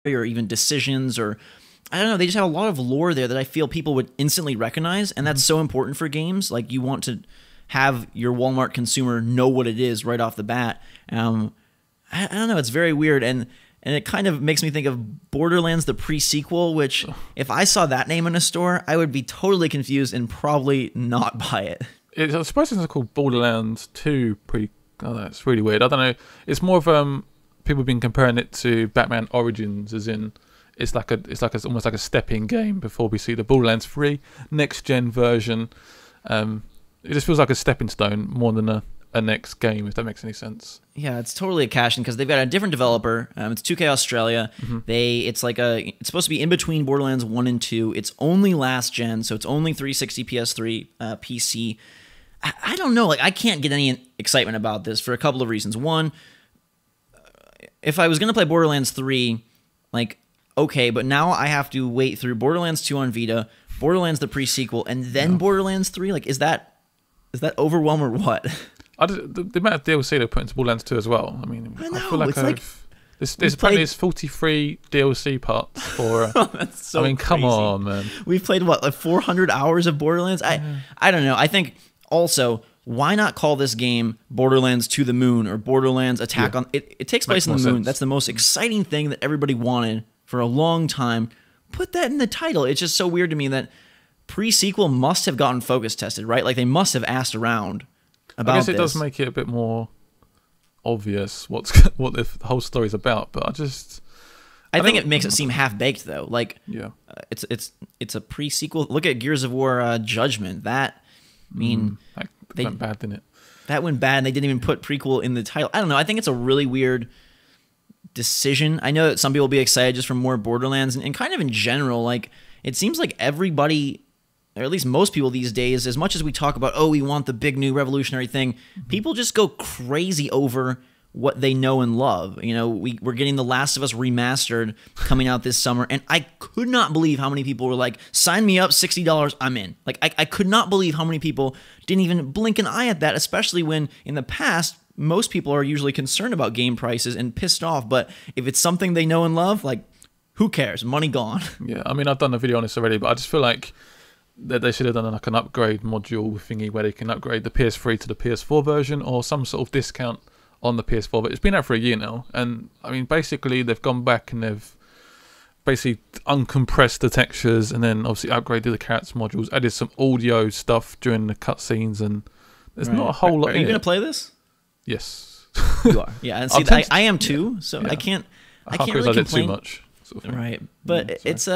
or even decisions, or I don't know, they just have a lot of lore there that I feel people would instantly recognize, and that's so important for games. Like, you want to have your Walmart consumer know what it is right off the bat. I don't know, it's very weird, and it kind of makes me think of Borderlands, the pre-sequel, which if I saw that name in a store, I would be totally confused and probably not buy it. I suppose it's called Borderlands 2 Oh, that's really weird. I don't know. It's more of people have been comparing it to Batman Origins, as in it's almost like a step-in game before we see the Borderlands 3 next-gen version. It just feels like a stepping stone more than a next game, if that makes any sense. Yeah, it's totally a cash-in because they've got a different developer. It's 2K Australia. It's supposed to be in between Borderlands 1 and 2. It's only last gen, so it's only 360, PS3, PC. I don't know. Like, I can't get any excitement about this for a couple of reasons. One, if I was going to play Borderlands 3, like, okay, but now I have to wait through Borderlands 2 on Vita, Borderlands the pre-sequel, and then Borderlands 3? Like, is that overwhelm or what? The amount of DLC they put into Borderlands 2 as well. I mean, I know, I feel like there's apparently 43 DLC parts for. That's so I mean, come crazy. on, man. We've played what, like 400 hours of Borderlands? I don't know. I think also, why not call this game Borderlands to the Moon or Borderlands Attack on? It takes place on the moon. Sense. That's the most exciting thing that everybody wanted for a long time. Put that in the title. It's just so weird to me that pre-sequel must have gotten focus tested, right? Like, they must have asked around about this. I guess it does make it a bit more obvious what the whole story's about, but I think it makes it seem half-baked, though. Like, it's a pre-sequel. Look at Gears of War Judgment. That, I mean, that went bad, didn't it? That went bad, and they didn't even put prequel in the title. I don't know. I think it's a really weird decision. I know that some people will be excited just for more Borderlands, and kind of in general, like, it seems like everybody, or at least most people these days, as much as we talk about, we want the big new revolutionary thing, people just go crazy over what they know and love. You know, we're getting The Last of Us remastered coming out this summer, and I could not believe how many people were like, sign me up, $60, I'm in. Like, I could not believe how many people didn't even blink an eye at that, especially when in the past, most people are usually concerned about game prices and pissed off, but if it's something they know and love, like, who cares? Money gone. Yeah, I mean, I've done a video on this already, but I just feel like that they should have done like an upgrade module thingy where they can upgrade the PS3 to the PS4 version, or some sort of discount on the PS4. But it's been out for a year now, and I mean, basically they've gone back and they've basically uncompressed the textures, and then obviously upgraded the character modules, added some audio stuff during the cutscenes, and there's not a whole lot. Are you going to play this? Yes, you are. Yeah, and see, I am too. So I can't really complain too much. Sort of right, but it's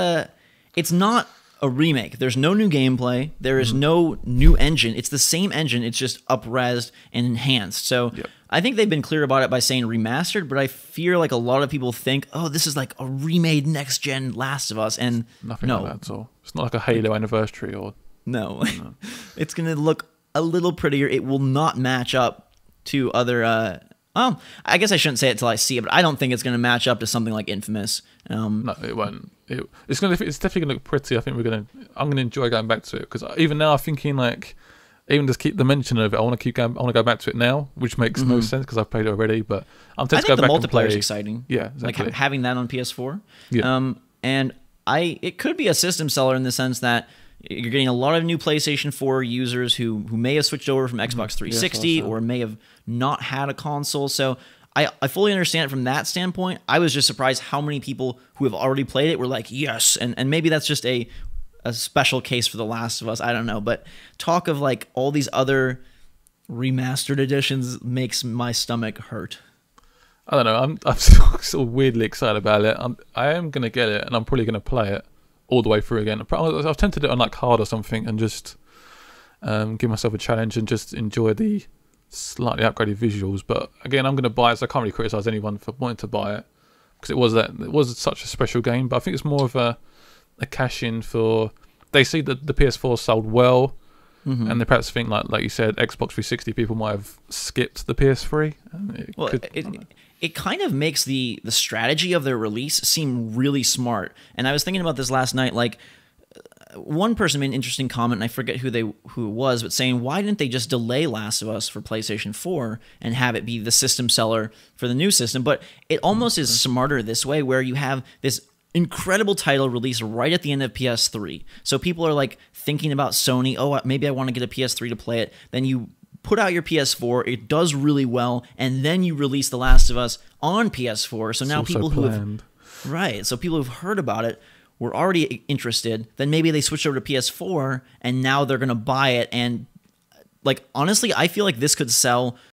not a remake. There's no new gameplay. There is no new engine. It's the same engine. It's just up-resed and enhanced. So I think they've been clear about it by saying remastered, but I fear like a lot of people think, this is like a remade next-gen Last of Us, and nothing like that at all. It's not like a Halo anniversary or... No. It's going to look a little prettier. It will not match up to other... I guess I shouldn't say it till I see it, but I don't think it's going to match up to something like Infamous. No, it won't. It's definitely going to look pretty. I think I'm going to enjoy going back to it, because even now I'm thinking like, even just keep the mention of it. I want to go back to it now, which makes no sense because I've played it already. But I'm tempted to go back and play. I think the multiplayer is exciting. Yeah, exactly. Like having that on PS4. Yeah. And it could be a system seller in the sense that you're getting a lot of new PlayStation 4 users who may have switched over from Xbox 360 or may have not had a console. So I fully understand it from that standpoint. I was just surprised how many people who have already played it were like, yes. And maybe that's just a special case for The Last of Us. I don't know. But talk of like all these other remastered editions makes my stomach hurt. I don't know. I'm still weirdly excited about it. I am going to get it, and I'm probably going to play it all the way through again. I've tempted to do it on like hard or something, and just give myself a challenge and just enjoy the slightly upgraded visuals. But again, I'm going to buy it, so I can't really criticize anyone for wanting to buy it, because it was such a special game. But I think it's more of a cash in for, they see that the PS4 sold well, and they perhaps think like you said, Xbox 360 people might have skipped the PS3. It kind of makes the strategy of their release seem really smart. And I was thinking about this last night, like, one person made an interesting comment, and I forget who it was, but saying, why didn't they just delay Last of Us for PlayStation 4 and have it be the system seller for the new system? But it almost is smarter this way, where you have this incredible title released right at the end of PS3. So people are like thinking about Sony, oh, maybe I want to get a PS3 to play it. Then you put out your PS4, it does really well, and then you release The Last of Us on PS4. So now people who have, right, so people who've heard about it were already interested. Then maybe they switch over to PS4, and now they're going to buy it. And like, honestly, I feel like this could sell